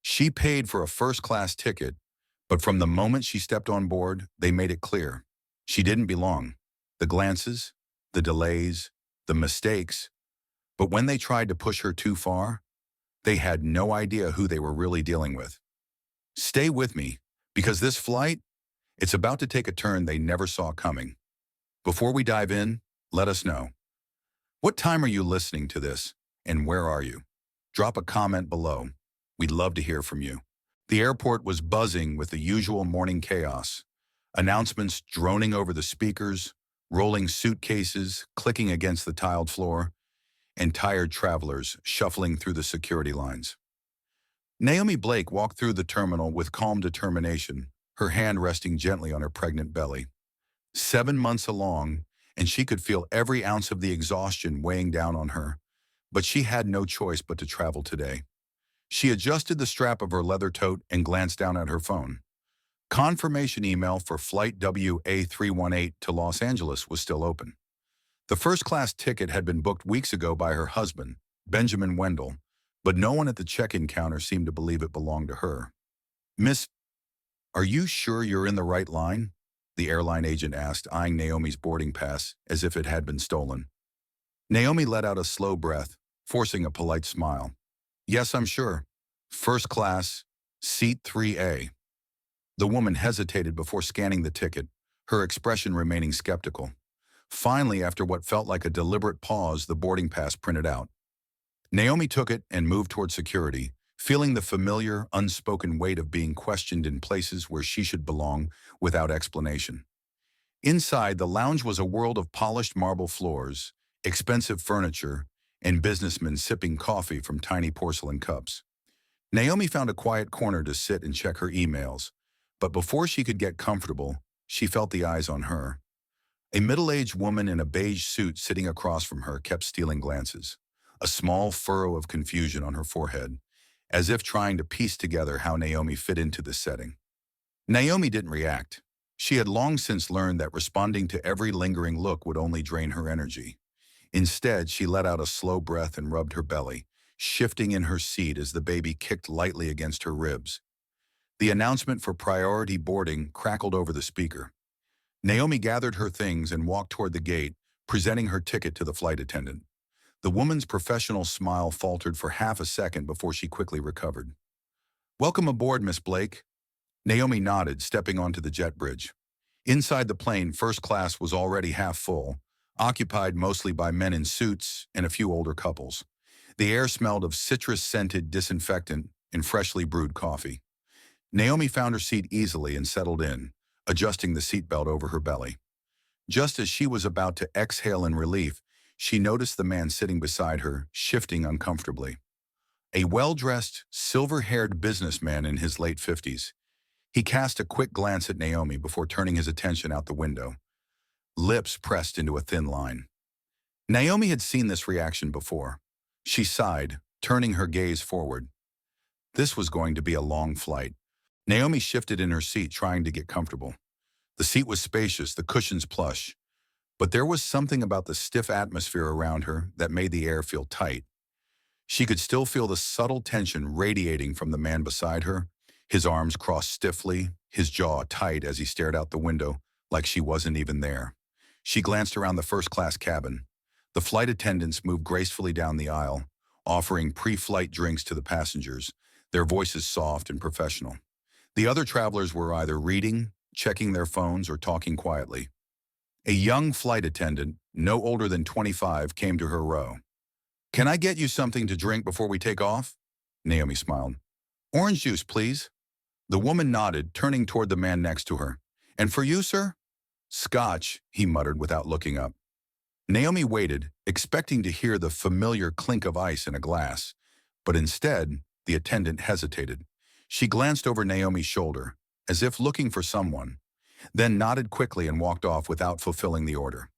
She paid for a first-class ticket, but from the moment she stepped on board, they made it clear. She didn't belong. The glances, the delays, the mistakes. But when they tried to push her too far, they had no idea who they were really dealing with. Stay with me, because this flight, it's about to take a turn they never saw coming. Before we dive in, let us know. What time are you listening to this, and where are you? Drop a comment below. We'd love to hear from you. The airport was buzzing with the usual morning chaos. Announcements droning over the speakers, rolling suitcases, clicking against the tiled floor, and tired travelers shuffling through the security lines. Naomi Blake walked through the terminal with calm determination, her hand resting gently on her pregnant belly. 7 months along, and she could feel every ounce of the exhaustion weighing down on her, but she had no choice but to travel today. She adjusted the strap of her leather tote and glanced down at her phone. Confirmation email for flight WA318 to Los Angeles was still open. The first-class ticket had been booked weeks ago by her husband, Benjamin Wendell, but no one at the check-in counter seemed to believe it belonged to her. "Miss, are you sure you're in the right line?" the airline agent asked, eyeing Naomi's boarding pass as if it had been stolen. Naomi let out a slow breath, forcing a polite smile. "Yes, I'm sure. First class, seat 3A. The woman hesitated before scanning the ticket, her expression remaining skeptical. Finally, after what felt like a deliberate pause, the boarding pass printed out. Naomi took it and moved toward security, feeling the familiar, unspoken weight of being questioned in places where she should belong without explanation. Inside, the lounge was a world of polished marble floors, expensive furniture, and businessmen sipping coffee from tiny porcelain cups. Naomi found a quiet corner to sit and check her emails, but before she could get comfortable, she felt the eyes on her. A middle-aged woman in a beige suit sitting across from her kept stealing glances, a small furrow of confusion on her forehead, as if trying to piece together how Naomi fit into the setting. Naomi didn't react. She had long since learned that responding to every lingering look would only drain her energy. Instead, she let out a slow breath and rubbed her belly, shifting in her seat as the baby kicked lightly against her ribs. The announcement for priority boarding crackled over the speaker. Naomi gathered her things and walked toward the gate, presenting her ticket to the flight attendant. The woman's professional smile faltered for half a second before she quickly recovered. "Welcome aboard, Miss Blake." Naomi nodded, stepping onto the jet bridge. Inside the plane, first class was already half full, occupied mostly by men in suits and a few older couples. The air smelled of citrus-scented disinfectant and freshly brewed coffee. Naomi found her seat easily and settled in, adjusting the seatbelt over her belly. Just as she was about to exhale in relief, she noticed the man sitting beside her, shifting uncomfortably. A well-dressed, silver-haired businessman in his late 50s. He cast a quick glance at Naomi before turning his attention out the window, lips pressed into a thin line. Naomi had seen this reaction before. She sighed, turning her gaze forward. This was going to be a long flight. Naomi shifted in her seat, trying to get comfortable. The seat was spacious, the cushions plush, but there was something about the stiff atmosphere around her that made the air feel tight. She could still feel the subtle tension radiating from the man beside her, his arms crossed stiffly, his jaw tight as he stared out the window like she wasn't even there. She glanced around the first-class cabin. The flight attendants moved gracefully down the aisle, offering pre-flight drinks to the passengers, their voices soft and professional. The other travelers were either reading, checking their phones, or talking quietly. A young flight attendant, no older than 25, came to her row. "Can I get you something to drink before we take off?" Naomi smiled. "Orange juice, please." The woman nodded, turning toward the man next to her. "And for you, sir?" "Scotch," he muttered without looking up. Naomi waited, expecting to hear the familiar clink of ice in a glass, but instead, the attendant hesitated. She glanced over Naomi's shoulder, as if looking for someone, then nodded quickly and walked off without fulfilling the order.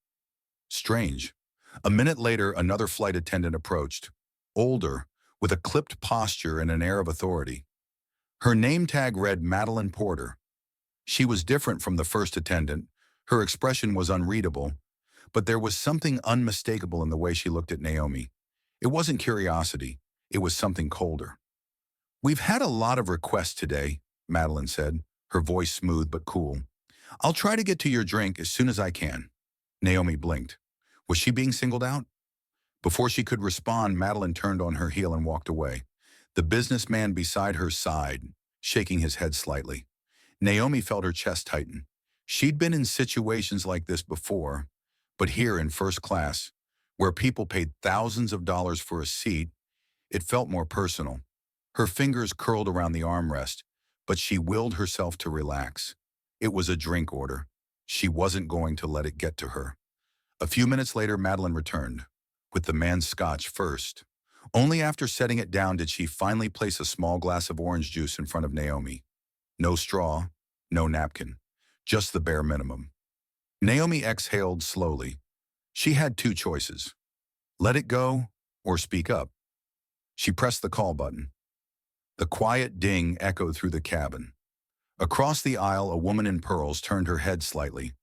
Strange. A minute later, another flight attendant approached, older, with a clipped posture and an air of authority. Her name tag read Madeline Porter. She was different from the first attendant. Her expression was unreadable, but there was something unmistakable in the way she looked at Naomi. It wasn't curiosity. It was something colder. We've had a lot of requests today, Madeline said, her voice smooth but cool. I'll try to get to your drink as soon as I can. Naomi blinked. Was she being singled out? Before she could respond, Madeline turned on her heel and walked away. The businessman beside her sighed, shaking his head slightly. Naomi felt her chest tighten. She'd been in situations like this before, but here in first class, where people paid thousands of dollars for a seat, it felt more personal. Her fingers curled around the armrest, but she willed herself to relax. It was a drink order. She wasn't going to let it get to her. A few minutes later, Madeline returned, with the man's scotch first. Only after setting it down did she finally place a small glass of orange juice in front of Naomi. No straw, no napkin, just the bare minimum. Naomi exhaled slowly. She had two choices: let it go or speak up. She pressed the call button. The quiet ding echoed through the cabin. Across the aisle, a woman in pearls turned her head slightly.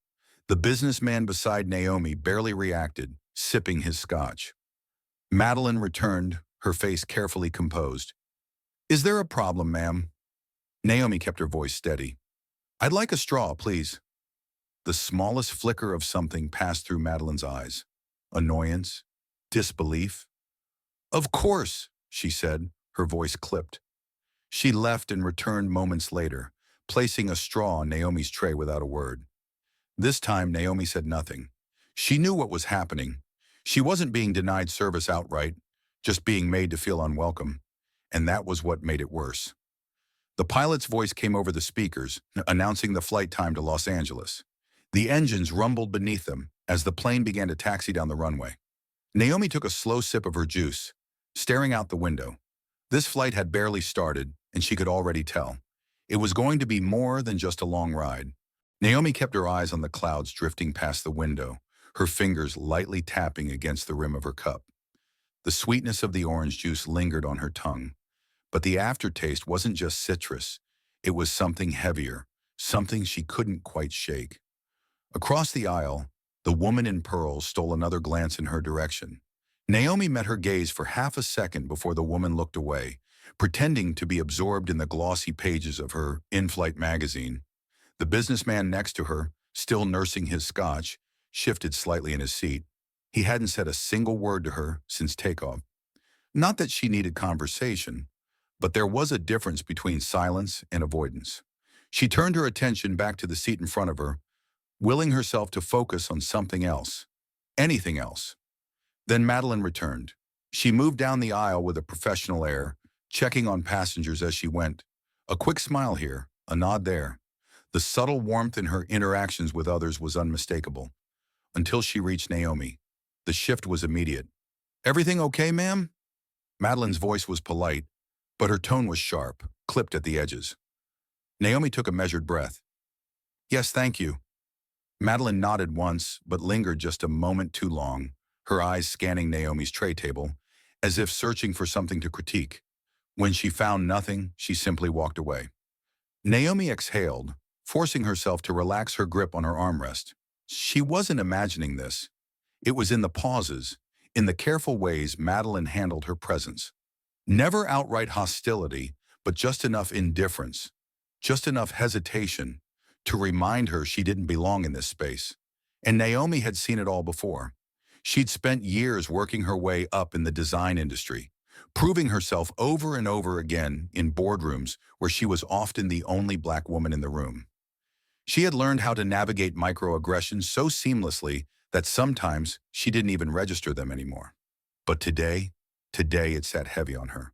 The businessman beside Naomi barely reacted, sipping his scotch. Madeline returned, her face carefully composed. Is there a problem, ma'am? Naomi kept her voice steady. I'd like a straw, please. The smallest flicker of something passed through Madeline's eyes. Annoyance? Disbelief? Of course, she said, her voice clipped. She left and returned moments later, placing a straw on Naomi's tray without a word. This time, Naomi said nothing. She knew what was happening. She wasn't being denied service outright, just being made to feel unwelcome. And that was what made it worse. The pilot's voice came over the speakers, announcing the flight time to Los Angeles. The engines rumbled beneath them as the plane began to taxi down the runway. Naomi took a slow sip of her juice, staring out the window. This flight had barely started, and she could already tell. It was going to be more than just a long ride. Naomi kept her eyes on the clouds drifting past the window, her fingers lightly tapping against the rim of her cup. The sweetness of the orange juice lingered on her tongue, but the aftertaste wasn't just citrus. It was something heavier, something she couldn't quite shake. Across the aisle, the woman in pearls stole another glance in her direction. Naomi met her gaze for half a second before the woman looked away, pretending to be absorbed in the glossy pages of her in-flight magazine. The businessman next to her, still nursing his scotch, shifted slightly in his seat. He hadn't said a single word to her since takeoff. Not that she needed conversation, but there was a difference between silence and avoidance. She turned her attention back to the seat in front of her, willing herself to focus on something else, anything else. Then Madeline returned. She moved down the aisle with a professional air, checking on passengers as she went. A quick smile here, a nod there. The subtle warmth in her interactions with others was unmistakable. Until she reached Naomi. The shift was immediate. Everything okay, ma'am? Madeline's voice was polite, but her tone was sharp, clipped at the edges. Naomi took a measured breath. Yes, thank you. Madeline nodded once, but lingered just a moment too long, her eyes scanning Naomi's tray table, as if searching for something to critique. When she found nothing, she simply walked away. Naomi exhaled, forcing herself to relax her grip on her armrest. She wasn't imagining this. It was in the pauses, in the careful ways Madeline handled her presence. Never outright hostility, but just enough indifference, just enough hesitation to remind her she didn't belong in this space. And Naomi had seen it all before. She'd spent years working her way up in the design industry, proving herself over and over again in boardrooms where she was often the only black woman in the room. She had learned how to navigate microaggressions so seamlessly that sometimes she didn't even register them anymore. But today it sat heavy on her.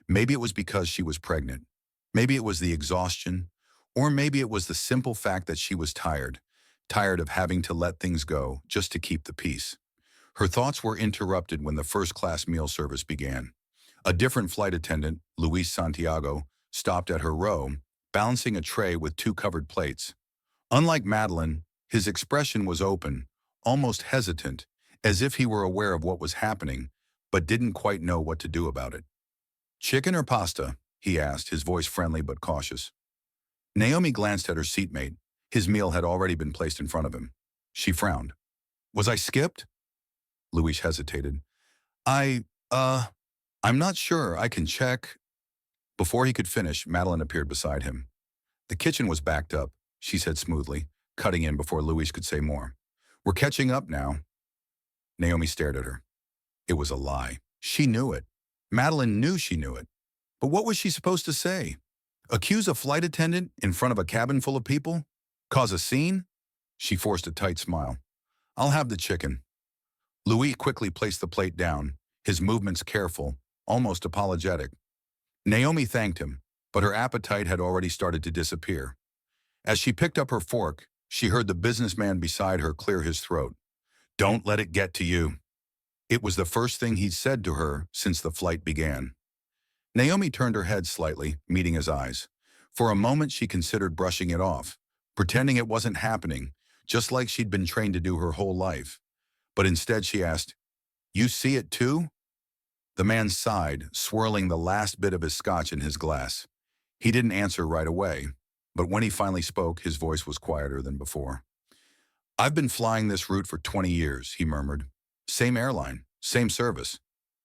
Maybe it was because she was pregnant. Maybe it was the exhaustion, or maybe it was the simple fact that she was tired of having to let things go just to keep the peace. Her thoughts were interrupted when the first-class meal service began. A different flight attendant, Luis Santiago, stopped at her row, balancing a tray with two covered plates. Unlike Madeline, his expression was open, almost hesitant, as if he were aware of what was happening, but didn't quite know what to do about it. Chicken or pasta? He asked, his voice friendly but cautious. Naomi glanced at her seatmate. His meal had already been placed in front of him. She frowned. Was I skipped? Luis hesitated. I'm not sure. I can check. Before he could finish, Madeline appeared beside him. The kitchen was backed up, she said smoothly, cutting in before Luis could say more. We're catching up now. Naomi stared at her. It was a lie. She knew it. Madeline knew she knew it. But what was she supposed to say? Accuse a flight attendant in front of a cabin full of people? Cause a scene? She forced a tight smile. I'll have the chicken. Louis quickly placed the plate down, his movements careful, almost apologetic. Naomi thanked him, but her appetite had already started to disappear. As she picked up her fork, she heard the businessman beside her clear his throat. Don't let it get to you. It was the first thing he'd said to her since the flight began. Naomi turned her head slightly, meeting his eyes. For a moment she considered brushing it off, pretending it wasn't happening, just like she'd been trained to do her whole life. But instead she asked, You see it too? The man sighed, swirling the last bit of his scotch in his glass. He didn't answer right away, but when he finally spoke, his voice was quieter than before. I've been flying this route for 20 years, he murmured. Same airline, same service.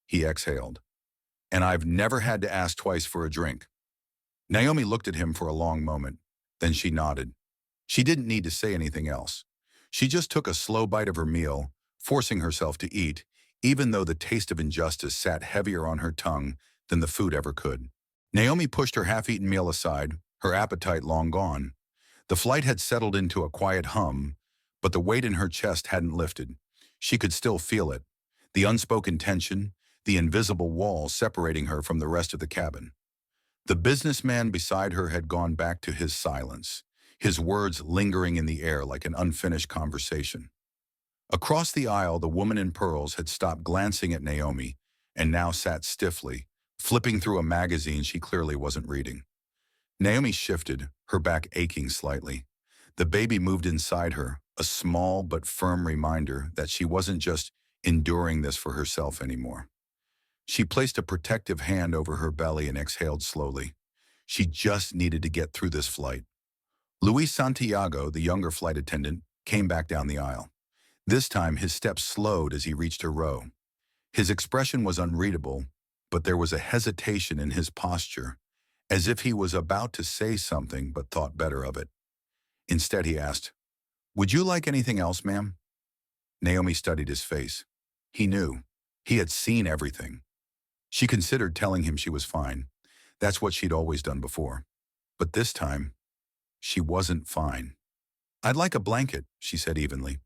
He exhaled. And I've never had to ask twice for a drink. Naomi looked at him for a long moment. Then she nodded. She didn't need to say anything else. She just took a slow bite of her meal, forcing herself to eat, even though the taste of injustice sat heavier on her tongue than the food ever could. Naomi pushed her half-eaten meal aside, her appetite long gone. The flight had settled into a quiet hum, but the weight in her chest hadn't lifted. She could still feel it, the unspoken tension, the invisible wall separating her from the rest of the cabin. The businessman beside her had gone back to his silence, his words lingering in the air like an unfinished conversation. Across the aisle, the woman in pearls had stopped glancing at Naomi and now sat stiffly, flipping through a magazine she clearly wasn't reading. Naomi shifted, her back aching slightly. The baby moved inside her, a small but firm reminder that she wasn't just enduring this for herself anymore. She placed a protective hand over her belly and exhaled slowly. She just needed to get through this flight. Luis Santiago, the younger flight attendant, came back down the aisle. This time his steps slowed as he reached her row. His expression was unreadable, but there was a hesitation in his posture, as if he was about to say something but thought better of it. Instead he asked, Would you like anything else, ma'am? Naomi studied his face. He knew. He had seen everything. She considered telling him she was fine. That's what she'd always done before. But this time, she wasn't fine. I'd like a blanket, she said evenly.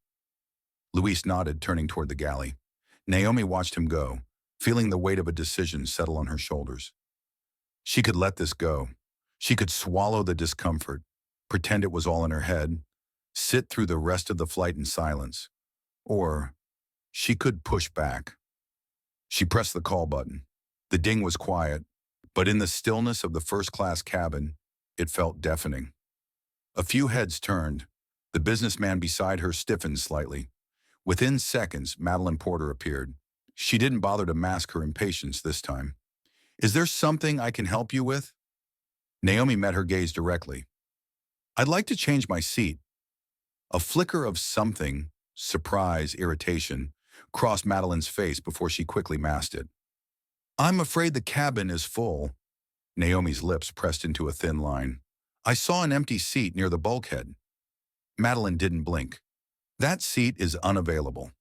Luis nodded, turning toward the galley. Naomi watched him go, feeling the weight of a decision settle on her shoulders. She could let this go. She could swallow the discomfort, pretend it was all in her head, sit through the rest of the flight in silence. Or she could push back. She pressed the call button. The ding was quiet, but in the stillness of the first-class cabin, it felt deafening. A few heads turned. The businessman beside her stiffened slightly. Within seconds, Madeline Porter appeared. She didn't bother to mask her impatience this time. Is there something I can help you with? Naomi met her gaze directly. I'd like to change my seat. A flicker of something, surprise, irritation, crossed Madeline's face before she quickly masked it. I'm afraid the cabin is full. Naomi's lips pressed into a thin line. I saw an empty seat near the bulkhead. Madeline didn't blink. That seat is unavailable.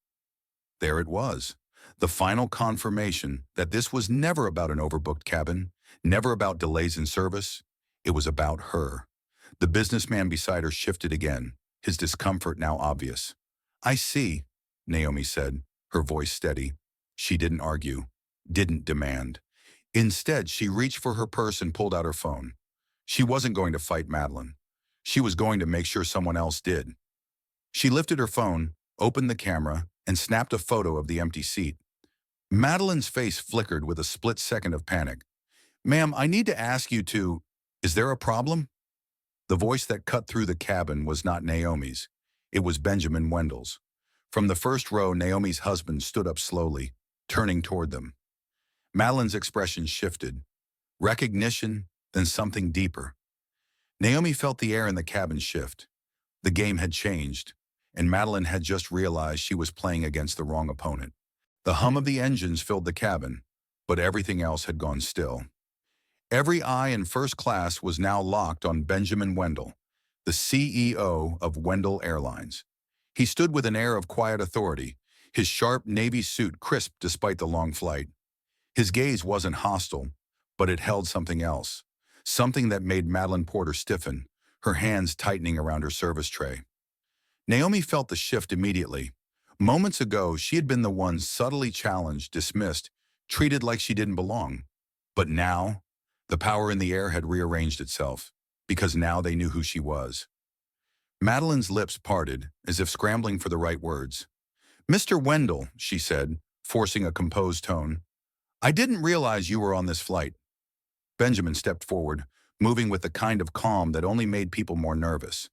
There it was, the final confirmation that this was never about an overbooked cabin, never about delays in service. It was about her. The businessman beside her shifted again, his discomfort now obvious. I see, Naomi said, her voice steady. She didn't argue, didn't demand. Instead, she reached for her purse and pulled out her phone. She wasn't going to fight Madeline. She was going to make sure someone else did. She lifted her phone, opened the camera, and snapped a photo of the empty seat. Madeline's face flickered with a split second of panic. Ma'am, I need to ask you to… Is there a problem? The voice that cut through the cabin was not Naomi's. It was Benjamin Wendell's. From the first row, Naomi's husband stood up slowly, turning toward them. Madeline's expression shifted. Recognition, then something deeper. Naomi felt the air in the cabin shift. The game had changed, and Madeline had just realized she was playing against the wrong opponent. The hum of the engines filled the cabin, but everything else had gone still. Every eye in first class was now locked on Benjamin Wendell, the CEO of Wendell Airlines. He stood with an air of quiet authority, his sharp navy suit crisp despite the long flight. His gaze wasn't hostile, but it held something else, something that made Madeline Porter stiffen, her hands tightening around her service tray. Naomi felt the shift immediately. Moments ago, she had been the one subtly challenged, dismissed, treated like she didn't belong. But now, the power in the air had rearranged itself, because now they knew who she was. Madeline's lips parted, as if scrambling for the right words. "Mr. Wendell," she said, forcing a composed tone, "I didn't realize you were on this flight." Benjamin stepped forward, moving with the kind of calm that only made people more nervous.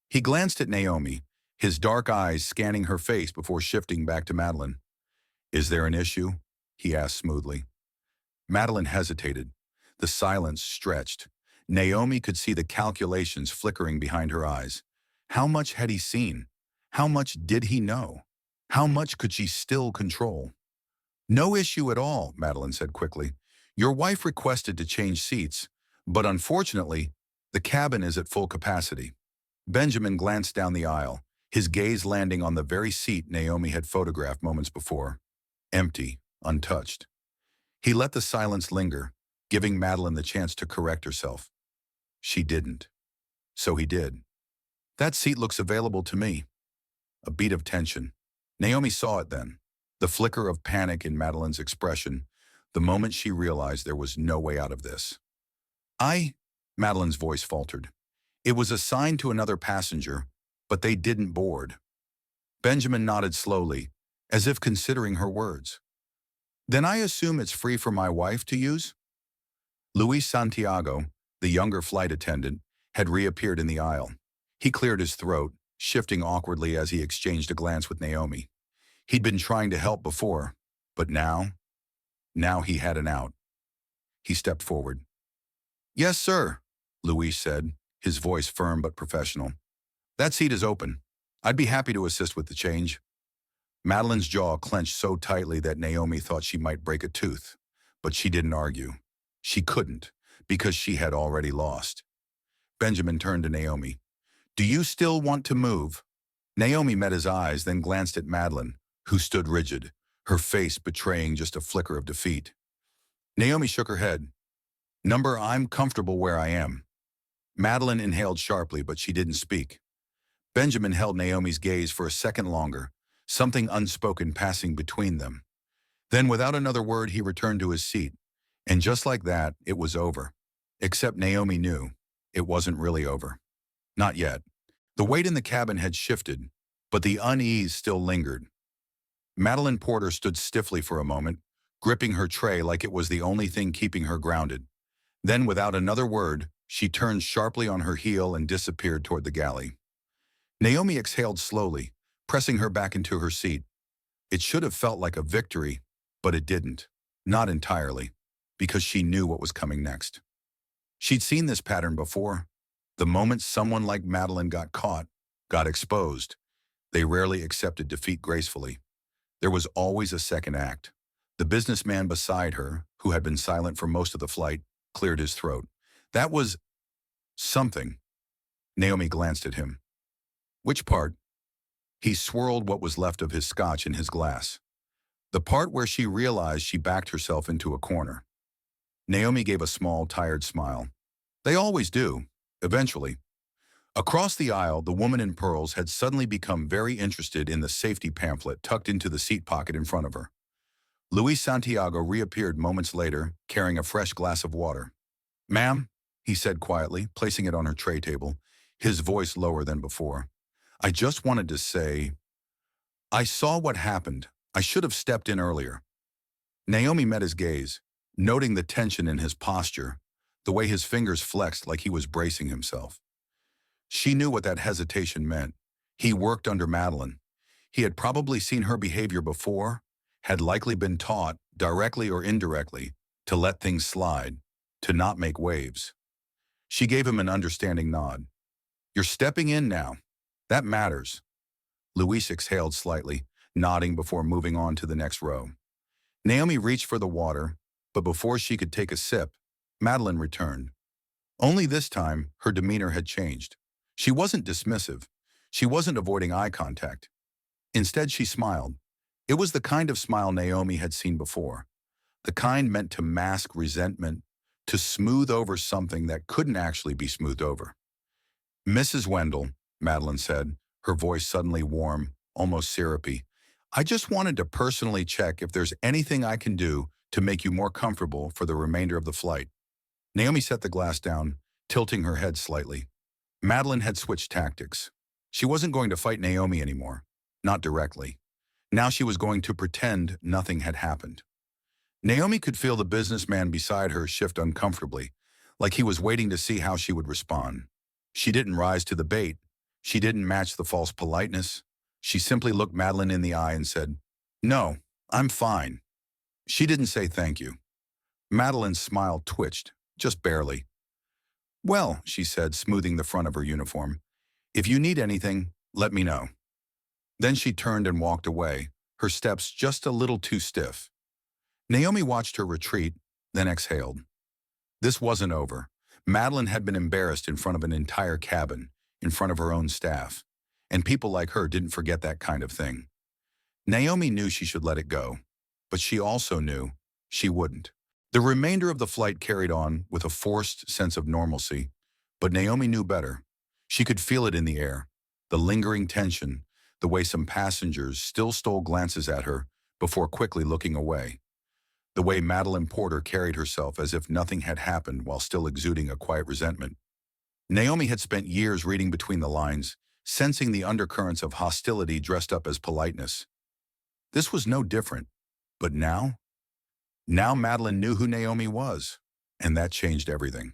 He glanced at Naomi, his dark eyes scanning her face before shifting back to Madeline. "Is there an issue?" he asked smoothly. Madeline hesitated. The silence stretched. Naomi could see the calculations flickering behind her eyes. How much had he seen? How much did he know? How much could she still control? "No issue at all," Madeline said quickly. "Your wife requested to change seats, but unfortunately, the cabin is at full capacity." Benjamin glanced down the aisle, his gaze landing on the very seat Naomi had photographed moments before. Empty, untouched. He let the silence linger, giving Madeline the chance to correct herself. She didn't. So he did. "That seat looks available to me." A beat of tension. Naomi saw it then. The flicker of panic in Madeline's expression, the moment she realized there was no way out of this. Madeline's voice faltered. "It was assigned to another passenger, but they didn't board." Benjamin nodded slowly, as if considering her words. "Then I assume it's free for my wife to use?" Luis Santiago, the younger flight attendant, had reappeared in the aisle. He cleared his throat, shifting awkwardly as he exchanged a glance with Naomi. He'd been trying to help before, but now he had an out. He stepped forward. "Yes, sir," Luis said, his voice firm but professional. "That seat is open. I'd be happy to assist with the change." Madeline's jaw clenched so tightly that Naomi thought she might break a tooth, but she didn't argue. She couldn't, because she had already lost. Benjamin turned to Naomi. "Do you still want to move?" Naomi met his eyes, then glanced at Madeline, who stood rigid, her face betraying just a flicker of defeat. Naomi shook her head. I'm comfortable where I am." Madeline inhaled sharply, but she didn't speak. Benjamin held Naomi's gaze for a second longer, something unspoken passing between them. Then, without another word, he returned to his seat. And just like that, it was over. Except Naomi knew it wasn't really over. Not yet. The weight in the cabin had shifted, but the unease still lingered. Madeline Porter stood stiffly for a moment, gripping her tray like it was the only thing keeping her grounded. Then, without another word, she turned sharply on her heel and disappeared toward the galley. Naomi exhaled slowly, pressing her back into her seat. It should have felt like a victory, but it didn't. Not entirely, because she knew what was coming next. She'd seen this pattern before. The moment someone like Madeline got caught, got exposed, they rarely accepted defeat gracefully. There was always a second act. The businessman beside her, who had been silent for most of the flight, cleared his throat. "That was something." Naomi glanced at him. "Which part?" He swirled what was left of his scotch in his glass. "The part where she realized she backed herself into a corner." Naomi gave a small, tired smile. "They always do, eventually." Across the aisle, the woman in pearls had suddenly become very interested in the safety pamphlet tucked into the seat pocket in front of her. Luis Santiago reappeared moments later, carrying a fresh glass of water. "Ma'am," he said quietly, placing it on her tray table, his voice lower than before. "I just wanted to say, I saw what happened. I should have stepped in earlier." Naomi met his gaze, noting the tension in his posture, the way his fingers flexed like he was bracing himself. She knew what that hesitation meant. He worked under Madeline. He had probably seen her behavior before, had likely been taught, directly or indirectly, to let things slide, to not make waves. She gave him an understanding nod. "You're stepping in now. That matters." Luis exhaled slightly, nodding before moving on to the next row. Naomi reached for the water, but before she could take a sip, Madeline returned. Only this time, her demeanor had changed. She wasn't dismissive. She wasn't avoiding eye contact. Instead, she smiled. It was the kind of smile Naomi had seen before, the kind meant to mask resentment, to smooth over something that couldn't actually be smoothed over. Mrs. Wendell, Madeline said, her voice suddenly warm, almost syrupy, I just wanted to personally check if there's anything I can do to make you more comfortable for the remainder of the flight. Naomi set the glass down, tilting her head slightly. Madeline had switched tactics. She wasn't going to fight Naomi anymore, not directly. Now she was going to pretend nothing had happened. Naomi could feel the businessman beside her shift uncomfortably, like he was waiting to see how she would respond. She didn't rise to the bait. She didn't match the false politeness. She simply looked Madeline in the eye and said, "No, I'm fine." She didn't say thank you. Madeline's smile twitched, just barely. "Well," she said, smoothing the front of her uniform, "if you need anything, let me know." Then she turned and walked away, her steps just a little too stiff. Naomi watched her retreat, then exhaled. This wasn't over. Madeline had been embarrassed in front of an entire cabin, in front of her own staff. And people like her didn't forget that kind of thing. Naomi knew she should let it go, but she also knew she wouldn't. The remainder of the flight carried on with a forced sense of normalcy, but Naomi knew better. She could feel it in the air, the lingering tension, the way some passengers still stole glances at her before quickly looking away. The way Madeline Porter carried herself as if nothing had happened while still exuding a quiet resentment. Naomi had spent years reading between the lines, sensing the undercurrents of hostility dressed up as politeness. This was no different, but now Madeline knew who Naomi was, and that changed everything.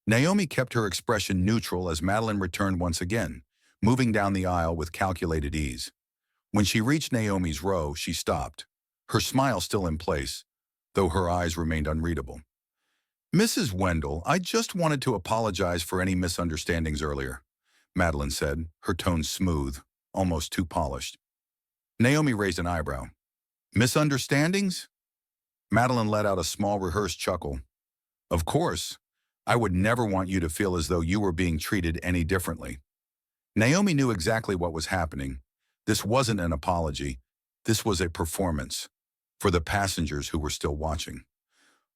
Naomi kept her expression neutral as Madeline returned once again, moving down the aisle with calculated ease. When she reached Naomi's row, she stopped, her smile still in place, though her eyes remained unreadable. "Mrs. Wendell, I just wanted to apologize for any misunderstandings earlier," Madeline said, her tone smooth, almost too polished. Naomi raised an eyebrow. "Misunderstandings?" Madeline let out a small rehearsed chuckle. "Of course. I would never want you to feel as though you were being treated any differently." Naomi knew exactly what was happening. This wasn't an apology. This was a performance. For the passengers who were still watching.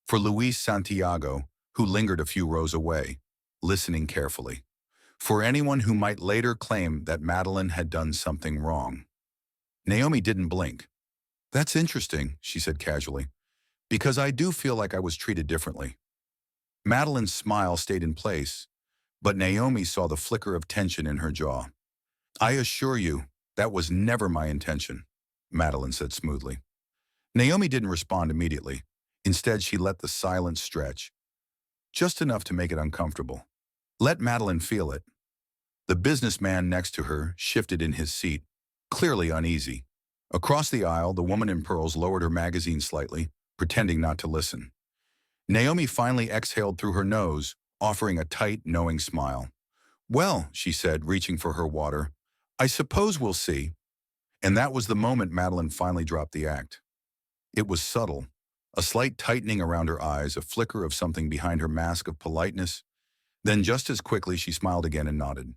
For Luis Santiago, who lingered a few rows away, listening carefully. For anyone who might later claim that Madeline had done something wrong. Naomi didn't blink. "That's interesting," she said casually, "because I do feel like I was treated differently." Madeline's smile stayed in place, but Naomi saw the flicker of tension in her jaw. "I assure you, that was never my intention," Madeline said smoothly. Naomi didn't respond immediately. Instead, she let the silence stretch, just enough to make it uncomfortable. Let Madeline feel it. The businessman next to her shifted in his seat, clearly uneasy. Across the aisle, the woman in pearls lowered her magazine slightly, pretending not to listen. Naomi finally exhaled through her nose, offering a tight, knowing smile. "Well," she said, reaching for her water, "I suppose we'll see." And that was the moment Madeline finally dropped the act. It was subtle, a slight tightening around her eyes, a flicker of something behind her mask of politeness. Then just as quickly she smiled again and nodded.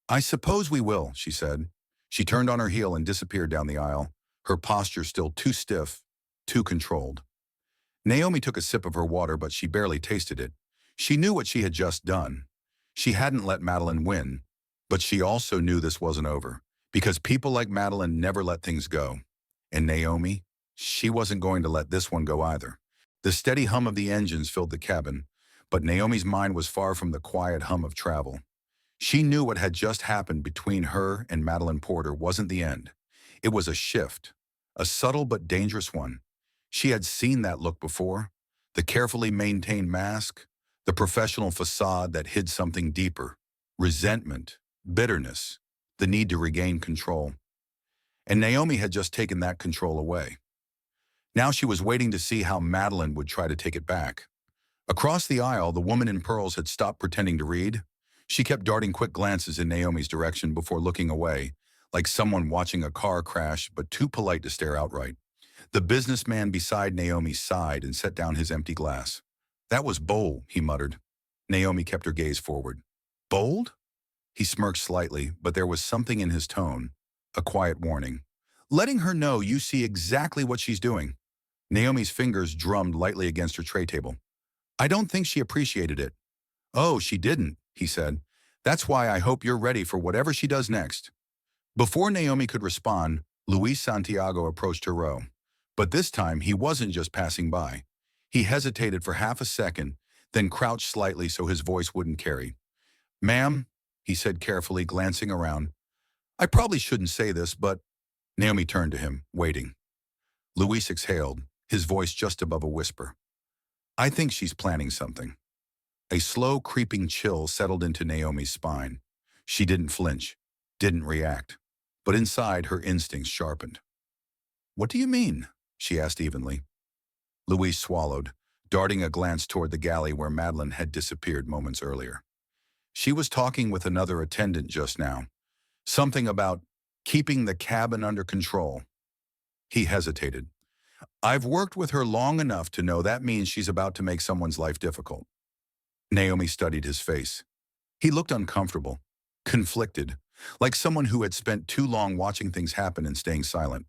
"I suppose we will," she said. She turned on her heel and disappeared down the aisle, her posture still too stiff, too controlled. Naomi took a sip of her water, but she barely tasted it. She knew what she had just done. She hadn't let Madeline win, but she also knew this wasn't over, because people like Madeline never let things go. And Naomi, she wasn't going to let this one go either. The steady hum of the engines filled the cabin, but Naomi's mind was far from the quiet hum of travel. She knew what had just happened between her and Madeline Porter wasn't the end. It was a shift, a subtle but dangerous one. She had seen that look before, the carefully maintained mask, the professional facade that hid something deeper, resentment, bitterness, the need to regain control. And Naomi had just taken that control away. Now she was waiting to see how Madeline would try to take it back. Across the aisle, the woman in pearls had stopped pretending to read. She kept darting quick glances in Naomi's direction before looking away, like someone watching a car crash but too polite to stare outright. The businessman beside Naomi sighed and set down his empty glass. That was bold, he muttered. Naomi kept her gaze forward. Bold? He smirked slightly, but there was something in his tone, a quiet warning. Letting her know you see exactly what she's doing. Naomi's fingers drummed lightly against her tray table. I don't think she appreciated it. Oh, she didn't, he said. That's why I hope you're ready for whatever she does next. Before Naomi could respond, Luis Santiago approached her row. But this time, he wasn't just passing by. He hesitated for half a second, then crouched slightly so his voice wouldn't carry. Ma'am, he said carefully, glancing around. I probably shouldn't say this, but Naomi turned to him, waiting. Luis exhaled, his voice just above a whisper. I think she's planning something. A slow, creeping chill settled into Naomi's spine. She didn't flinch, didn't react, but inside her instincts sharpened. What do you mean? She asked evenly. Luis swallowed, darting a glance toward the galley where Madeline had disappeared moments earlier. She was talking with another attendant just now. Something about keeping the cabin under control. He hesitated. I've worked with her long enough to know that means she's about to make someone's life difficult. Naomi studied his face. He looked uncomfortable, conflicted, like someone who had spent too long watching things happen and staying silent.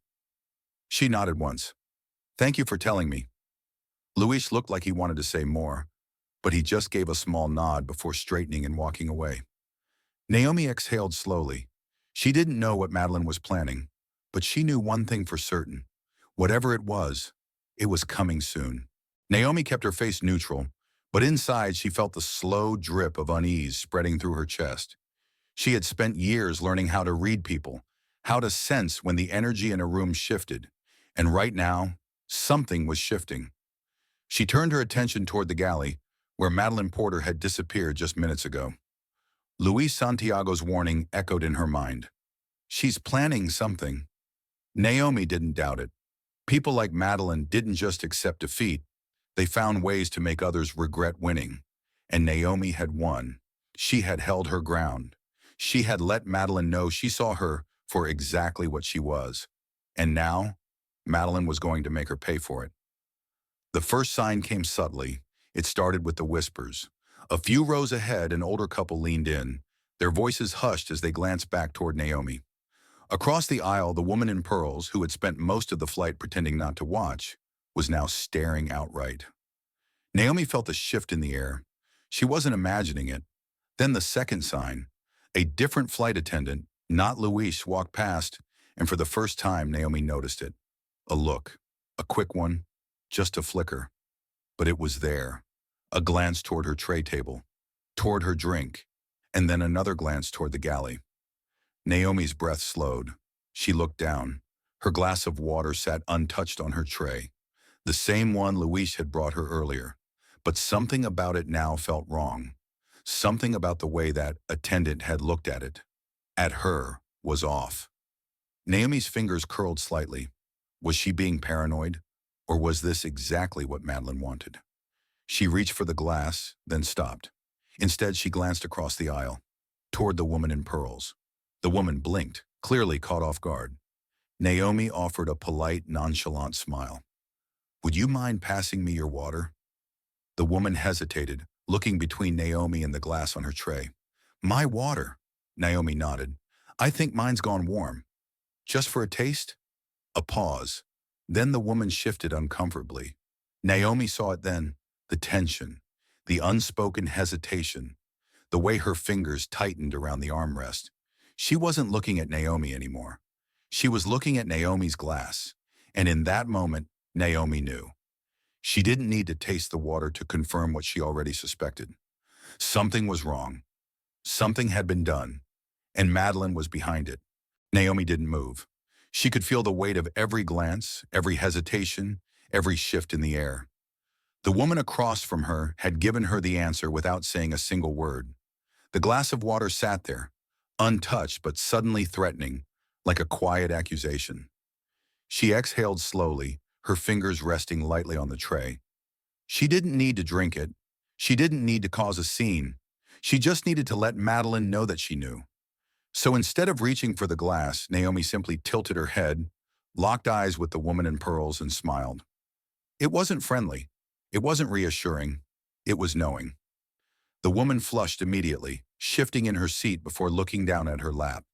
She nodded once. Thank you for telling me. Luis looked like he wanted to say more, but he just gave a small nod before straightening and walking away. Naomi exhaled slowly. She didn't know what Madeline was planning, but she knew one thing for certain. Whatever it was coming soon. Naomi kept her face neutral, but inside she felt the slow drip of unease spreading through her chest. She had spent years learning how to read people, how to sense when the energy in a room shifted, and right now, something was shifting. She turned her attention toward the galley, where Madeline Porter had disappeared just minutes ago. Luis Santiago's warning echoed in her mind. She's planning something. Naomi didn't doubt it. People like Madeline didn't just accept defeat. They found ways to make others regret winning. And Naomi had won. She had held her ground. She had let Madeline know she saw her for exactly what she was. And now, Madeline was going to make her pay for it. The first sign came subtly. It started with the whispers. A few rows ahead, an older couple leaned in, their voices hushed as they glanced back toward Naomi. Across the aisle, the woman in pearls, who had spent most of the flight pretending not to watch, was now staring outright. Naomi felt a shift in the air. She wasn't imagining it. Then the second sign. A different flight attendant, not Luis, walked past, and for the first time, Naomi noticed it. A look. A quick one. Just a flicker. But it was there. A glance toward her tray table, toward her drink, and then another glance toward the galley. Naomi's breath slowed. She looked down. Her glass of water sat untouched on her tray, the same one Luis had brought her earlier. But something about it now felt wrong. Something about the way that attendant had looked at it, at her, was off. Naomi's fingers curled slightly. Was she being paranoid? Or was this exactly what Madeline wanted? She reached for the glass, then stopped. Instead, she glanced across the aisle, toward the woman in pearls. The woman blinked, clearly caught off guard. Naomi offered a polite, nonchalant smile. Would you mind passing me your water? The woman hesitated, looking between Naomi and the glass on her tray. My water, Naomi nodded. I think mine's gone warm. Just for a taste? A pause. Then the woman shifted uncomfortably. Naomi saw it then, the tension, the unspoken hesitation, the way her fingers tightened around the armrest. She wasn't looking at Naomi anymore. She was looking at Naomi's glass, and in that moment, Naomi knew. She didn't need to taste the water to confirm what she already suspected. Something was wrong. Something had been done, and Madeline was behind it. Naomi didn't move. She could feel the weight of every glance, every hesitation, every shift in the air. The woman across from her had given her the answer without saying a single word. The glass of water sat there, untouched but suddenly threatening, like a quiet accusation. She exhaled slowly, her fingers resting lightly on the tray. She didn't need to drink it. She didn't need to cause a scene. She just needed to let Madeline know that she knew. So instead of reaching for the glass, Naomi simply tilted her head, locked eyes with the woman in pearls, and smiled. It wasn't friendly. It wasn't reassuring. It was knowing. The woman flushed immediately, shifting in her seat before looking down at her lap.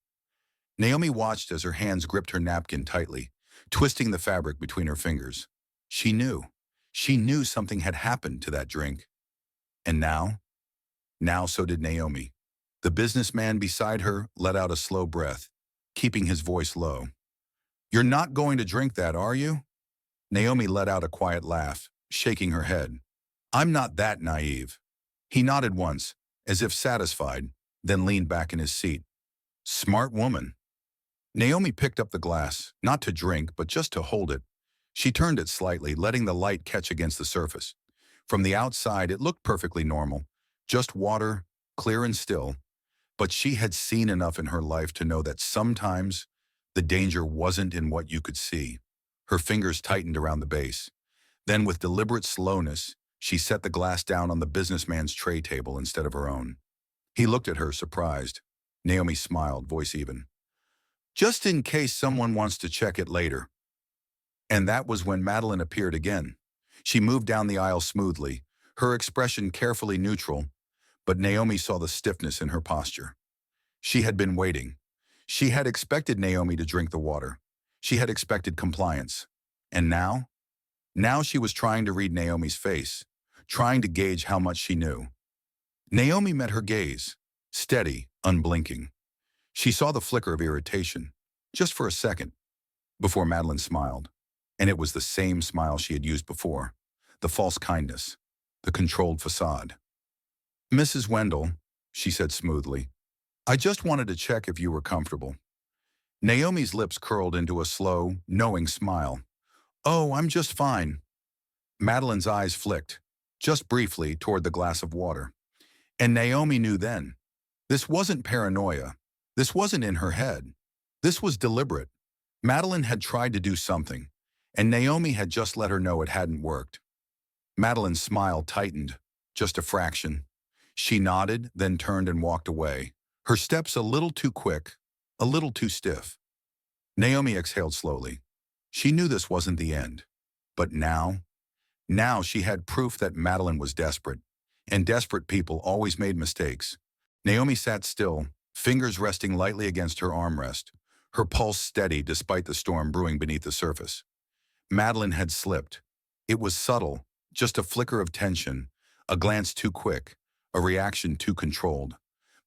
Naomi watched as her hands gripped her napkin tightly, twisting the fabric between her fingers. She knew. She knew something had happened to that drink. And now? Now so did Naomi. The businessman beside her let out a slow breath, keeping his voice low. "You're not going to drink that, are you?" Naomi let out a quiet laugh, shaking her head. "I'm not that naive." He nodded once, as if satisfied, then leaned back in his seat. "Smart woman." Naomi picked up the glass, not to drink, but just to hold it. She turned it slightly, letting the light catch against the surface. From the outside, it looked perfectly normal, just water, clear and still. But she had seen enough in her life to know that sometimes the danger wasn't in what you could see. Her fingers tightened around the base. Then, with deliberate slowness, she set the glass down on the businessman's tray table instead of her own. He looked at her, surprised. Naomi smiled, voice even. "Just in case someone wants to check it later." And that was when Madeline appeared again. She moved down the aisle smoothly, her expression carefully neutral, but Naomi saw the stiffness in her posture. She had been waiting. She had expected Naomi to drink the water. She had expected compliance. And now? Now she was trying to read Naomi's face, trying to gauge how much she knew. Naomi met her gaze, steady, unblinking. She saw the flicker of irritation, just for a second, before Madeline smiled. And it was the same smile she had used before, the false kindness, the controlled facade. "Mrs. Wendell," she said smoothly, "I just wanted to check if you were comfortable." Naomi's lips curled into a slow, knowing smile. "Oh, I'm just fine." Madeline's eyes flicked, just briefly, toward the glass of water. And Naomi knew then. This wasn't paranoia. This wasn't in her head. This was deliberate. Madeline had tried to do something, and Naomi had just let her know it hadn't worked. Madeline's smile tightened, just a fraction. She nodded, then turned and walked away, her steps a little too quick, a little too stiff. Naomi exhaled slowly. She knew this wasn't the end. But now she had proof that Madeline was desperate, and desperate people always made mistakes. Naomi sat still, fingers resting lightly against her armrest, her pulse steady despite the storm brewing beneath the surface. Madeline had slipped. It was subtle, just a flicker of tension, a glance too quick, a reaction too controlled.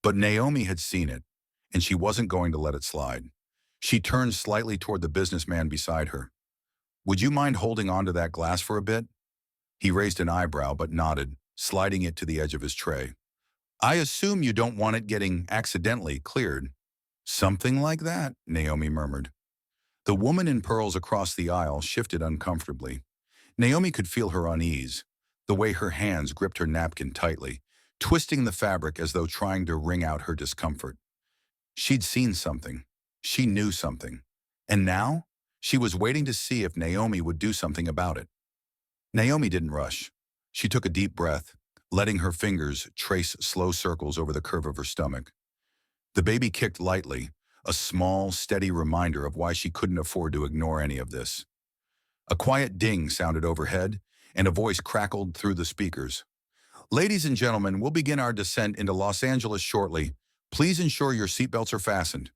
But Naomi had seen it, and she wasn't going to let it slide. She turned slightly toward the businessman beside her. "Would you mind holding on to that glass for a bit?" He raised an eyebrow but nodded, sliding it to the edge of his tray. "I assume you don't want it getting accidentally cleared." "Something like that," Naomi murmured. The woman in pearls across the aisle shifted uncomfortably. Naomi could feel her unease, the way her hands gripped her napkin tightly, twisting the fabric as though trying to wring out her discomfort. She'd seen something. She knew something. And now, she was waiting to see if Naomi would do something about it. Naomi didn't rush. She took a deep breath, letting her fingers trace slow circles over the curve of her stomach. The baby kicked lightly, a small, steady reminder of why she couldn't afford to ignore any of this. A quiet ding sounded overhead, and a voice crackled through the speakers. "Ladies and gentlemen, we'll begin our descent into Los Angeles shortly. Please ensure your seatbelts are fastened."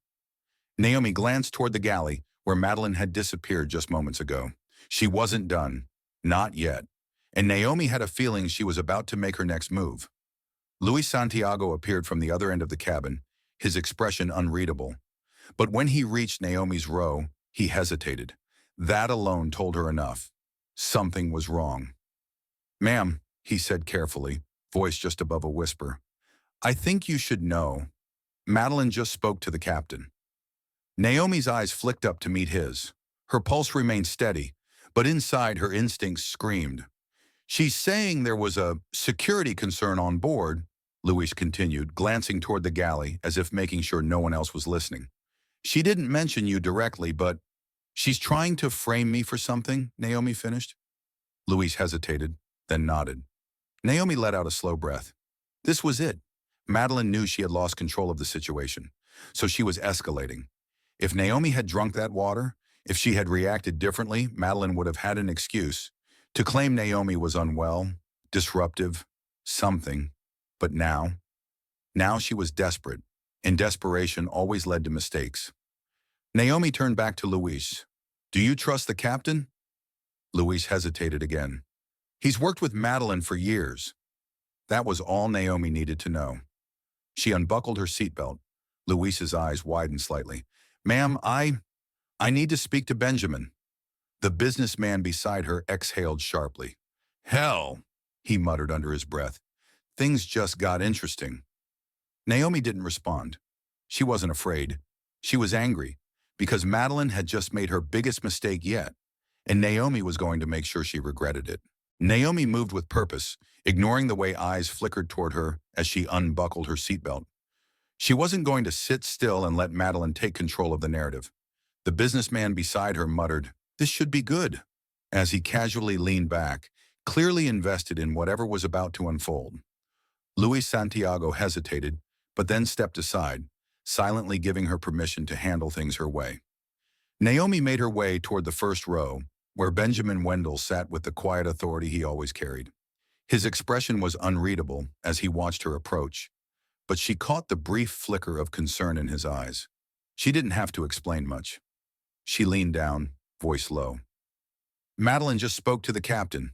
Naomi glanced toward the galley, where Madeline had disappeared just moments ago. She wasn't done. Not yet. And Naomi had a feeling she was about to make her next move. Luis Santiago appeared from the other end of the cabin, his expression unreadable. But when he reached Naomi's row, he hesitated. That alone told her enough. Something was wrong. "Ma'am," he said carefully, voice just above a whisper, "I think you should know. Madeline just spoke to the captain." Naomi's eyes flicked up to meet his. Her pulse remained steady, but inside her instincts screamed. "She's saying there was a security concern on board," Luis continued, glancing toward the galley as if making sure no one else was listening. "She didn't mention you directly, but she's trying to frame me for something," Naomi finished. Luis hesitated, then nodded. Naomi let out a slow breath. This was it. Madeline knew she had lost control of the situation, so she was escalating. If Naomi had drunk that water, if she had reacted differently, Madeline would have had an excuse. To claim Naomi was unwell, disruptive, something. But now she was desperate, and desperation always led to mistakes. Naomi turned back to Luis. Do you trust the captain? Luis hesitated again. He's worked with Madeline for years. That was all Naomi needed to know. She unbuckled her seatbelt. Luis's eyes widened slightly. Ma'am, I need to speak to Benjamin. The businessman beside her exhaled sharply. Hell, he muttered under his breath. Things just got interesting. Naomi didn't respond. She wasn't afraid. She was angry, because Madeline had just made her biggest mistake yet, and Naomi was going to make sure she regretted it. Naomi moved with purpose, ignoring the way eyes flickered toward her as she unbuckled her seatbelt. She wasn't going to sit still and let Madeline take control of the narrative. The businessman beside her muttered, "This should be good," as he casually leaned back, clearly invested in whatever was about to unfold. Luis Santiago hesitated, but then stepped aside, silently giving her permission to handle things her way. Naomi made her way toward the first row, where Benjamin Wendell sat with the quiet authority he always carried. His expression was unreadable as he watched her approach, but she caught the brief flicker of concern in his eyes. She didn't have to explain much. She leaned down, voice low. Madeline just spoke to the captain.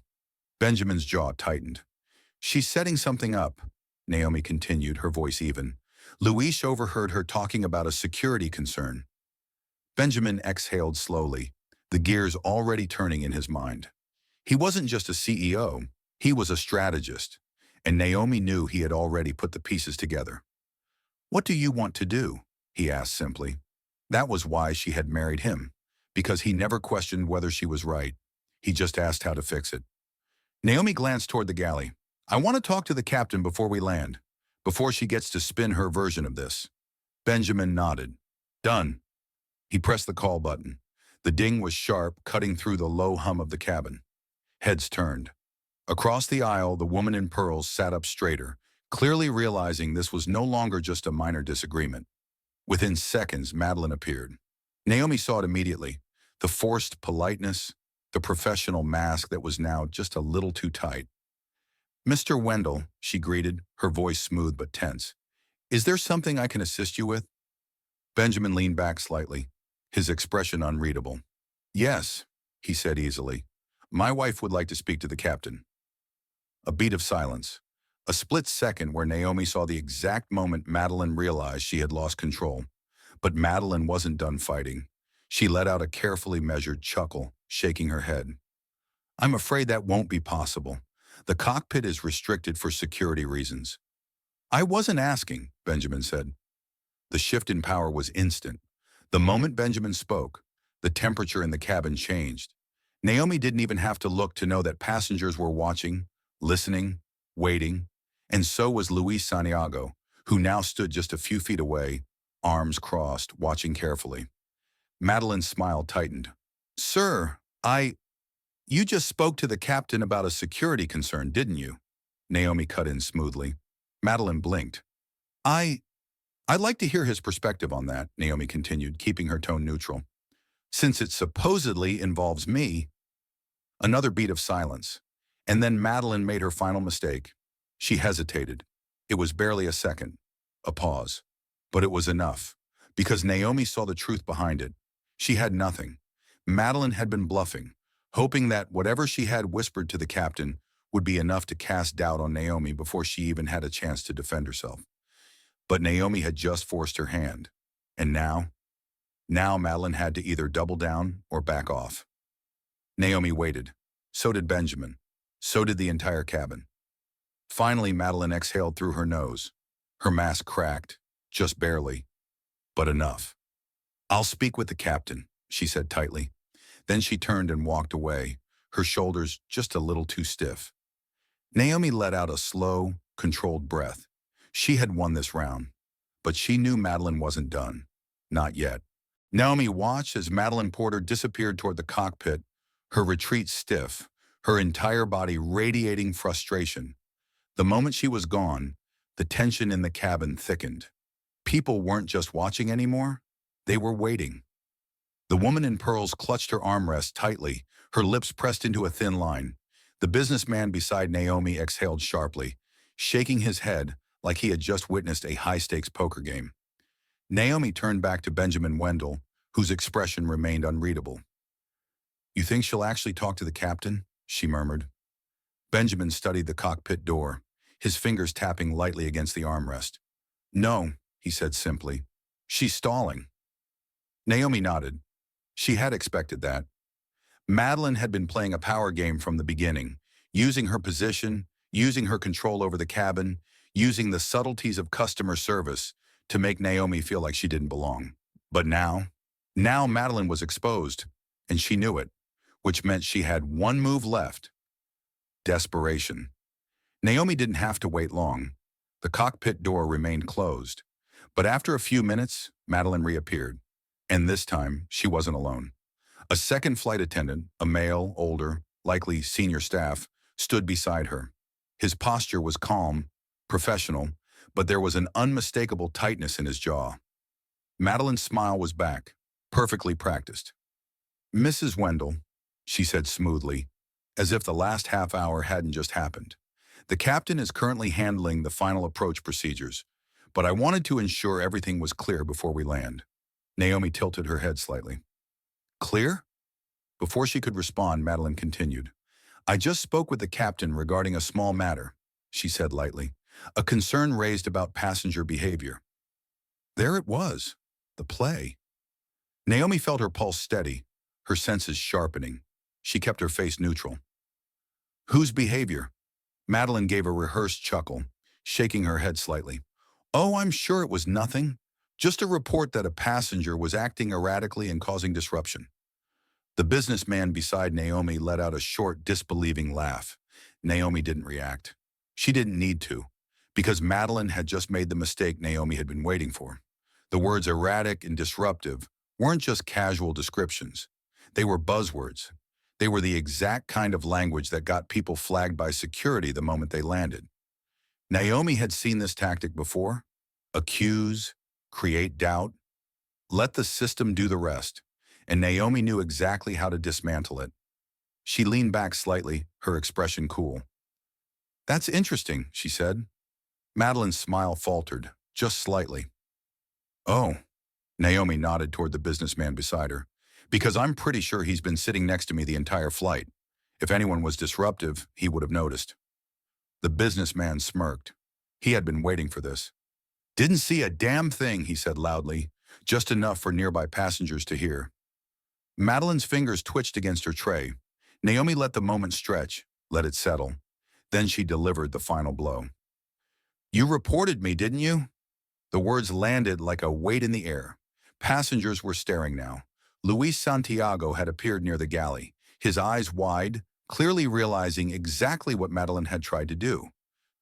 Benjamin's jaw tightened. She's setting something up, Naomi continued, her voice even. Luis overheard her talking about a security concern. Benjamin exhaled slowly, the gears already turning in his mind. He wasn't just a CEO, he was a strategist, and Naomi knew he had already put the pieces together. What do you want to do? He asked simply. That was why she had married him, because he never questioned whether she was right. He just asked how to fix it. Naomi glanced toward the galley. I want to talk to the captain before we land, before she gets to spin her version of this. Benjamin nodded. Done. He pressed the call button. The ding was sharp, cutting through the low hum of the cabin. Heads turned. Across the aisle, the woman in pearls sat up straighter, clearly realizing this was no longer just a minor disagreement. Within seconds, Madeline appeared. Naomi saw it immediately. The forced politeness, the professional mask that was now just a little too tight. Mr. Wendell, she greeted, her voice smooth but tense. Is there something I can assist you with? Benjamin leaned back slightly, his expression unreadable. Yes, he said easily. My wife would like to speak to the captain. A beat of silence. A split second where Naomi saw the exact moment Madeline realized she had lost control. But Madeline wasn't done fighting. She let out a carefully measured chuckle, shaking her head. I'm afraid that won't be possible. The cockpit is restricted for security reasons. I wasn't asking, Benjamin said. The shift in power was instant. The moment Benjamin spoke, the temperature in the cabin changed. Naomi didn't even have to look to know that passengers were watching, listening, waiting, and so was Luis Santiago, who now stood just a few feet away, arms crossed, watching carefully. Madeline's smile tightened. Sir, you just spoke to the captain about a security concern, didn't you? Naomi cut in smoothly. Madeline blinked. I'd like to hear his perspective on that, Naomi continued, keeping her tone neutral. Since it supposedly involves me. Another beat of silence. And then Madeline made her final mistake. She hesitated. It was barely a second. A pause. But it was enough. Because Naomi saw the truth behind it. She had nothing. Madeline had been bluffing, hoping that whatever she had whispered to the captain would be enough to cast doubt on Naomi before she even had a chance to defend herself. But Naomi had just forced her hand. And now Madeline had to either double down or back off. Naomi waited. So did Benjamin. So did the entire cabin. Finally, Madeline exhaled through her nose. Her mask cracked, just barely, but enough. I'll speak with the captain, she said tightly. Then she turned and walked away, her shoulders just a little too stiff. Naomi let out a slow, controlled breath. She had won this round, but she knew Madeline wasn't done. Not yet. Naomi watched as Madeline Porter disappeared toward the cockpit, her retreat stiff, her entire body radiating frustration. The moment she was gone, the tension in the cabin thickened. People weren't just watching anymore, they were waiting. The woman in pearls clutched her armrest tightly, her lips pressed into a thin line. The businessman beside Naomi exhaled sharply, shaking his head like he had just witnessed a high-stakes poker game. Naomi turned back to Benjamin Wendell, whose expression remained unreadable. "You think she'll actually talk to the captain?" she murmured. Benjamin studied the cockpit door, his fingers tapping lightly against the armrest. "No," he said simply. "She's stalling." Naomi nodded. She had expected that. Madeline had been playing a power game from the beginning, using her position, using her control over the cabin, using the subtleties of customer service to make Naomi feel like she didn't belong. But now Madeline was exposed, and she knew it, which meant she had one move left: desperation. Naomi didn't have to wait long. The cockpit door remained closed. But after a few minutes, Madeline reappeared. And this time, she wasn't alone. A second flight attendant, a male, older, likely senior staff, stood beside her. His posture was calm, professional, but there was an unmistakable tightness in his jaw. Madeline's smile was back, perfectly practiced. "Mrs. Wendell," she said smoothly, as if the last half hour hadn't just happened. "The captain is currently handling the final approach procedures, but I wanted to ensure everything was clear before we land." Naomi tilted her head slightly. "Clear?" Before she could respond, Madeline continued. "I just spoke with the captain regarding a small matter," she said lightly, "a concern raised about passenger behavior." There it was, the play. Naomi felt her pulse steady, her senses sharpening. She kept her face neutral. "Whose behavior?" Madeline gave a rehearsed chuckle, shaking her head slightly. "Oh, I'm sure it was nothing. Just a report that a passenger was acting erratically and causing disruption." The businessman beside Naomi let out a short, disbelieving laugh. Naomi didn't react. She didn't need to, because Madeline had just made the mistake Naomi had been waiting for. The words erratic and disruptive weren't just casual descriptions. They were buzzwords. They were the exact kind of language that got people flagged by security the moment they landed. Naomi had seen this tactic before. Accuse, create doubt, let the system do the rest, and Naomi knew exactly how to dismantle it. She leaned back slightly, her expression cool. "That's interesting," she said. Madeline's smile faltered, just slightly. "Oh," Naomi nodded toward the businessman beside her, "because I'm pretty sure he's been sitting next to me the entire flight. If anyone was disruptive, he would have noticed." The businessman smirked. He had been waiting for this. "Didn't see a damn thing," he said loudly, just enough for nearby passengers to hear. Madeline's fingers twitched against her tray. Naomi let the moment stretch, let it settle. Then she delivered the final blow. "You reported me, didn't you?" The words landed like a weight in the air. Passengers were staring now. Luis Santiago had appeared near the galley, his eyes wide, clearly realizing exactly what Madeline had tried to do.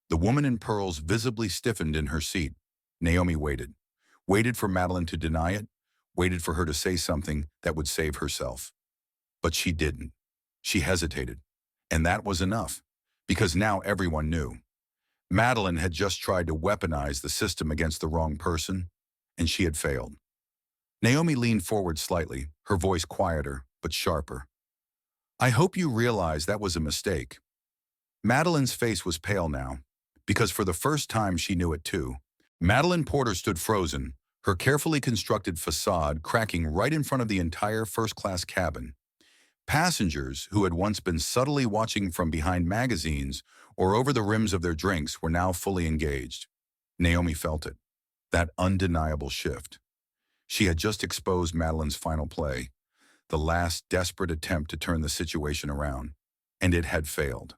The woman in pearls visibly stiffened in her seat. Naomi waited. Waited for Madeline to deny it, waited for her to say something that would save herself. But she didn't. She hesitated. And that was enough, because now everyone knew. Madeline had just tried to weaponize the system against the wrong person, and she had failed. Naomi leaned forward slightly, her voice quieter but sharper. "I hope you realize that was a mistake." Madeline's face was pale now, because for the first time she knew it too. Madeline Porter stood frozen, her carefully constructed facade cracking right in front of the entire first-class cabin. Passengers who had once been subtly watching from behind magazines or over the rims of their drinks were now fully engaged. Naomi felt it, that undeniable shift. She had just exposed Madeline's final play, the last desperate attempt to turn the situation around, and it had failed.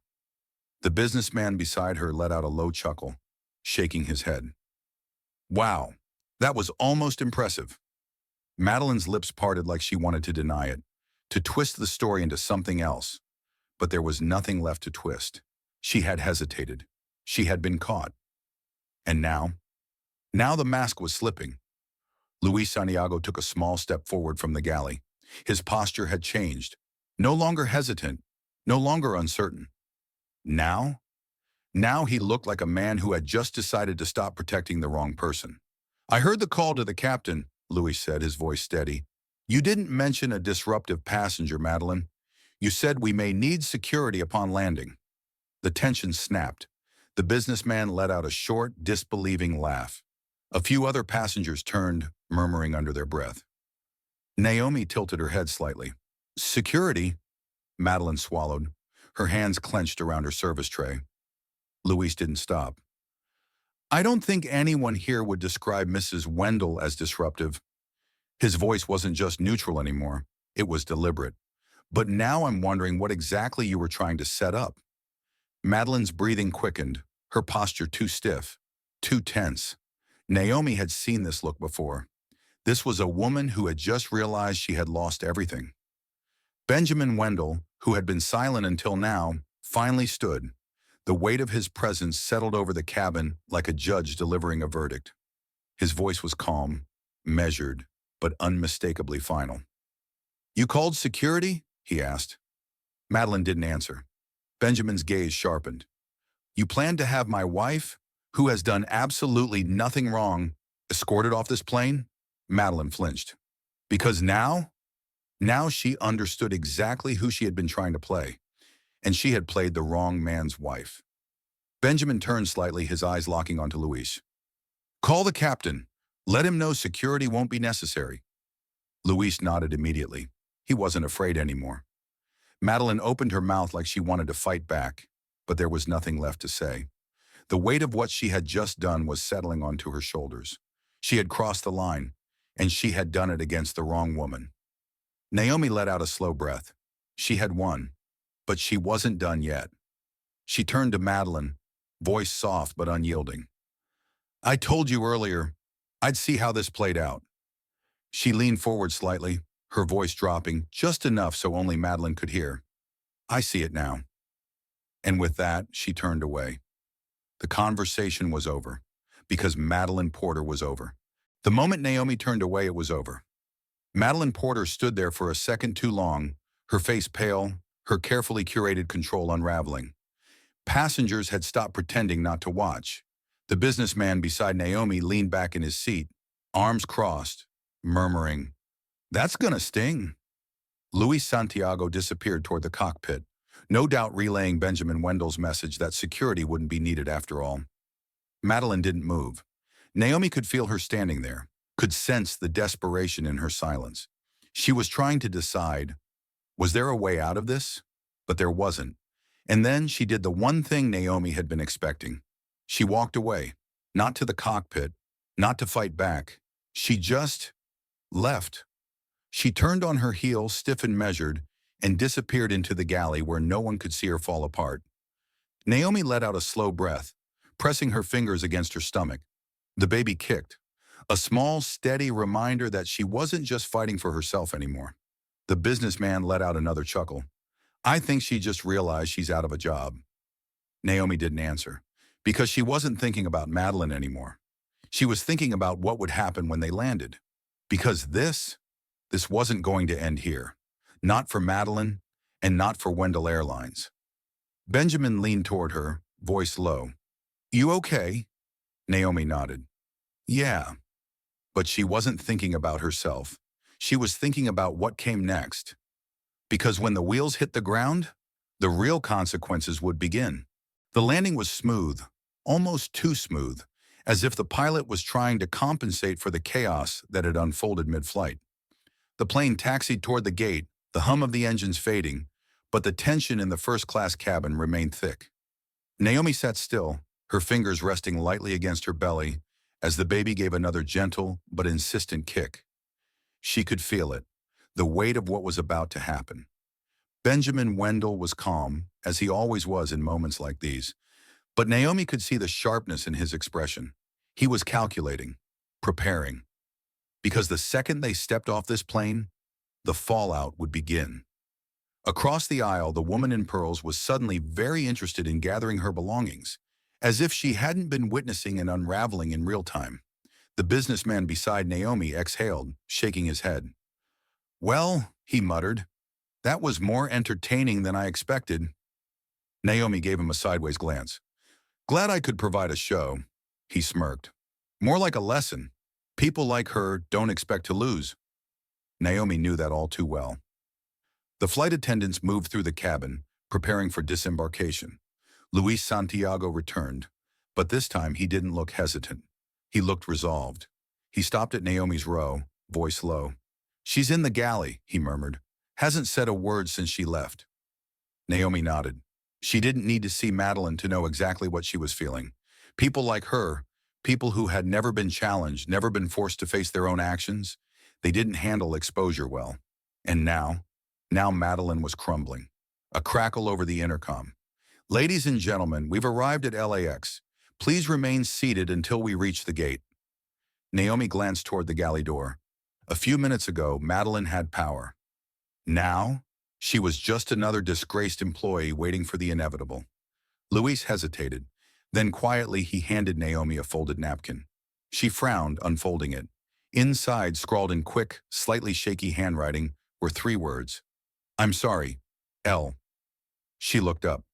The businessman beside her let out a low chuckle, shaking his head. "Wow, that was almost impressive." Madeline's lips parted like she wanted to deny it, to twist the story into something else. But there was nothing left to twist. She had hesitated. She had been caught. And now? Now the mask was slipping. Luis Santiago took a small step forward from the galley. His posture had changed. No longer hesitant, no longer uncertain. Now? Now he looked like a man who had just decided to stop protecting the wrong person. "I heard the call to the captain," Luis said, his voice steady. "You didn't mention a disruptive passenger, Madeline. You said we may need security upon landing." The tension snapped. The businessman let out a short, disbelieving laugh. A few other passengers turned, murmuring under their breath. Naomi tilted her head slightly. Security? Madeline swallowed, her hands clenched around her service tray. Luis didn't stop. I don't think anyone here would describe Mrs. Wendell as disruptive. His voice wasn't just neutral anymore. It was deliberate. But now I'm wondering what exactly you were trying to set up. Madeline's breathing quickened, her posture too stiff, too tense. Naomi had seen this look before. This was a woman who had just realized she had lost everything. Benjamin Wendell, who had been silent until now, finally stood. The weight of his presence settled over the cabin like a judge delivering a verdict. His voice was calm, measured, but unmistakably final. You called security? He asked. Madeline didn't answer. Benjamin's gaze sharpened. You plan to have my wife, who has done absolutely nothing wrong, escorted off this plane? Madeline flinched. Because now she understood exactly who she had been trying to play, and she had played the wrong man's wife. Benjamin turned slightly, his eyes locking onto Luis. Call the captain. Let him know security won't be necessary. Luis nodded immediately. He wasn't afraid anymore. Madeline opened her mouth like she wanted to fight back, but there was nothing left to say. The weight of what she had just done was settling onto her shoulders. She had crossed the line, and she had done it against the wrong woman. Naomi let out a slow breath. She had won, but she wasn't done yet. She turned to Madeline, voice soft but unyielding. I told you earlier, I'd see how this played out. She leaned forward slightly, her voice dropping just enough so only Madeline could hear. I see it now. And with that, she turned away. The conversation was over, because Madeline Porter was over. The moment Naomi turned away, it was over. Madeline Porter stood there for a second too long, her face pale, her carefully curated control unraveling. Passengers had stopped pretending not to watch. The businessman beside Naomi leaned back in his seat, arms crossed, murmuring, That's gonna sting. Luis Santiago disappeared toward the cockpit, no doubt relaying Benjamin Wendell's message that security wouldn't be needed after all. Madeline didn't move. Naomi could feel her standing there, could sense the desperation in her silence. She was trying to decide, was there a way out of this? But there wasn't. And then she did the one thing Naomi had been expecting. She walked away, not to the cockpit, not to fight back. She just left. She turned on her heel, stiff and measured, and disappeared into the galley where no one could see her fall apart. Naomi let out a slow breath, pressing her fingers against her stomach. The baby kicked, a small, steady reminder that she wasn't just fighting for herself anymore. The businessman let out another chuckle. I think she just realized she's out of a job. Naomi didn't answer, because she wasn't thinking about Madeline anymore. She was thinking about what would happen when they landed. Because this wasn't going to end here. Not for Madeline, and not for Wendell Airlines. Benjamin leaned toward her, voice low. You okay? Naomi nodded. Yeah. But she wasn't thinking about herself. She was thinking about what came next. Because when the wheels hit the ground, the real consequences would begin. The landing was smooth, almost too smooth, as if the pilot was trying to compensate for the chaos that had unfolded mid-flight. The plane taxied toward the gate, the hum of the engines fading, but the tension in the first-class cabin remained thick. Naomi sat still, her fingers resting lightly against her belly, as the baby gave another gentle but insistent kick. She could feel it, the weight of what was about to happen. Benjamin Wendell was calm, as he always was in moments like these, but Naomi could see the sharpness in his expression. He was calculating, preparing. Because the second they stepped off this plane, the fallout would begin. Across the aisle, the woman in pearls was suddenly very interested in gathering her belongings, as if she hadn't been witnessing an unraveling in real time. The businessman beside Naomi exhaled, shaking his head. Well, he muttered, that was more entertaining than I expected. Naomi gave him a sideways glance. Glad I could provide a show, he smirked. More like a lesson. People like her don't expect to lose. Naomi knew that all too well. The flight attendants moved through the cabin, preparing for disembarkation. Luis Santiago returned, but this time he didn't look hesitant. He looked resolved. He stopped at Naomi's row, voice low. "She's in the galley," he murmured. "Hasn't said a word since she left." Naomi nodded. She didn't need to see Madeline to know exactly what she was feeling. People like her, people who had never been challenged, never been forced to face their own actions, they didn't handle exposure well. And now Madeline was crumbling. A crackle over the intercom. "Ladies and gentlemen, we've arrived at LAX. Please remain seated until we reach the gate." Naomi glanced toward the galley door. A few minutes ago, Madeline had power. Now, she was just another disgraced employee waiting for the inevitable. Luis hesitated. Then quietly he handed Naomi a folded napkin. She frowned, unfolding it. Inside, scrawled in quick, slightly shaky handwriting, were 3 words. "I'm sorry, L." She looked up.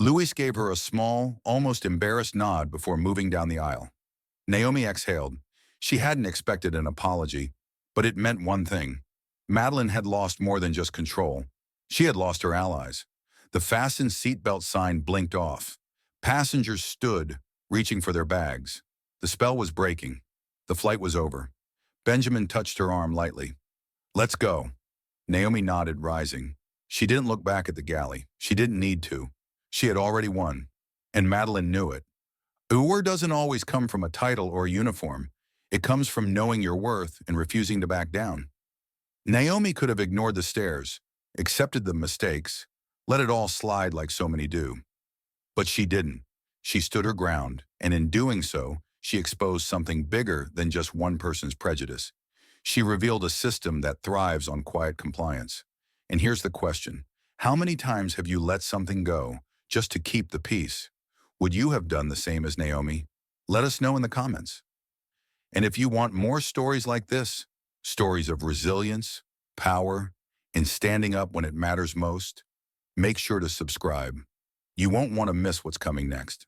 Luis gave her a small, almost embarrassed nod before moving down the aisle. Naomi exhaled. She hadn't expected an apology, but it meant one thing. Madeline had lost more than just control. She had lost her allies. The fasten seatbelt sign blinked off. Passengers stood, reaching for their bags. The spell was breaking. The flight was over. Benjamin touched her arm lightly. "Let's go." Naomi nodded, rising. She didn't look back at the galley. She didn't need to. She had already won. And Madeline knew it. Power doesn't always come from a title or a uniform. It comes from knowing your worth and refusing to back down. Naomi could have ignored the stares, accepted the mistakes, let it all slide like so many do. But she didn't. She stood her ground, and in doing so, she exposed something bigger than just one person's prejudice. She revealed a system that thrives on quiet compliance. And here's the question. How many times have you let something go just to keep the peace? Would you have done the same as Naomi? Let us know in the comments. And if you want more stories like this, stories of resilience, power, and standing up when it matters most, make sure to subscribe. You won't want to miss what's coming next.